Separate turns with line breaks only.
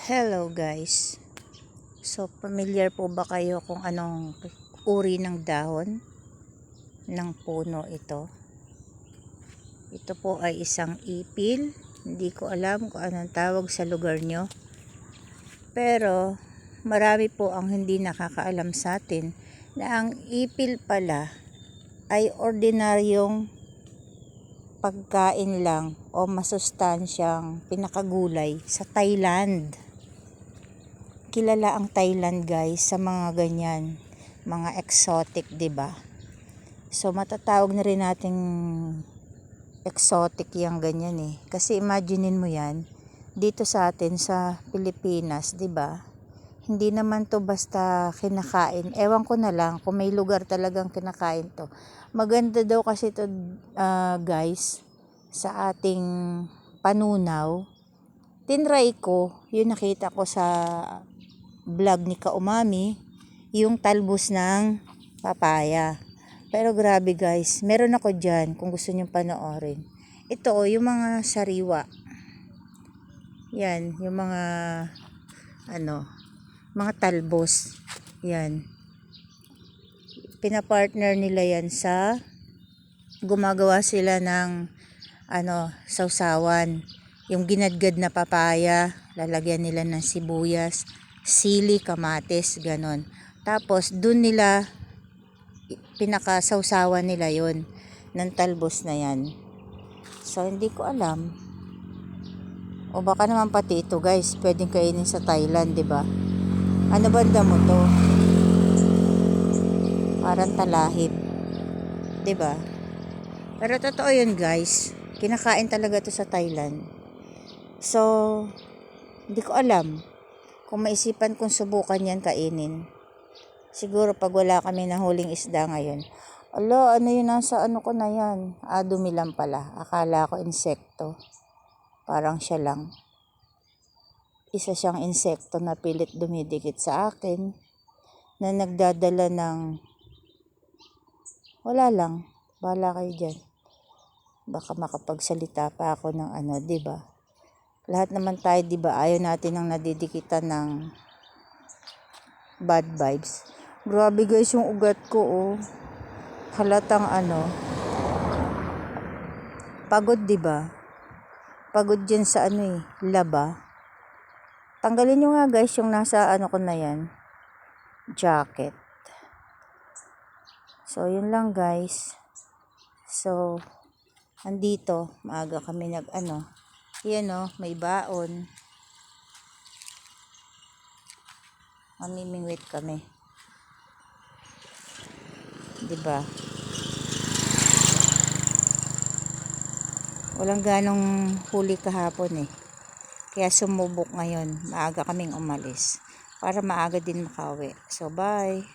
Hello guys. So familiar po ba kayo kung anong uri ng dahon ng puno ito? Ito po ay isang ipil. Hindi ko alam kung anong tawag sa lugar nyo. Pero marami po ang hindi nakakaalam sa atin na ang ipil pala ay ordinaryong pagkain lang o masustansyang pinakagulay sa Thailand. Kilala ang Thailand guys sa mga ganyan, mga exotic, 'di ba? So matatawag na rin nating exotic yang ganyan eh. Kasi imaginein mo 'yan dito sa atin sa Pilipinas, 'di ba? Hindi naman to basta kinakain. Ewan ko na lang kung may lugar talagang kinakain to. Maganda daw kasi to guys sa ating panunaw. Tinry ko, yun nakita ko sa vlog ni Kaumami, yung talbos ng papaya. Pero grabe guys, meron ako dyan kung gusto nyo panoorin. Ito yung mga sariwa. Yan, yung mga mga talbos. Yan. Pinapartner nila yan sa gumagawa sila ng sausawan. Yung ginadgad na papaya, lalagyan nila ng sibuyas, sili, kamatis, ganon. Tapos dun nila pinakasawsawan nila yon ng talbos na yan. So hindi ko alam. O baka naman pati ito guys, pwedeng kainin sa Thailand, 'di ba? Ano banda mo to? Parang talahib, 'di ba? Pero totoo 'yun guys. Kinakain talaga to sa Thailand. So hindi ko alam kung maisipan kong subukan yan kainin. Siguro pag wala kami na huling isda ngayon. Ala, ano yun nasa ko na yan? Dumi lang pala. Akala ko insekto. Parang siya lang. Isa siyang insekto na pilit dumidikit sa akin. Na nagdadala ng wala lang. Bahala kayo dyan. Baka makapagsalita pa ako ng diba? Lahat naman tayo, diba? Ayaw natin ang nadidikitan ng bad vibes. Grabe guys yung ugat ko, oh. Halatang pagod, diba? Pagod dyan sa laba. Tanggalin nyo nga guys yung nasa ko na yan. Jacket. So, yun lang guys. So, andito, maaga kami yan may baon. Mamimingwit kami. 'Di ba? Walang ganong huli kahapon eh. Kaya sumubok ngayon. Maaga kaming umalis para maaga din makauwi. So, bye.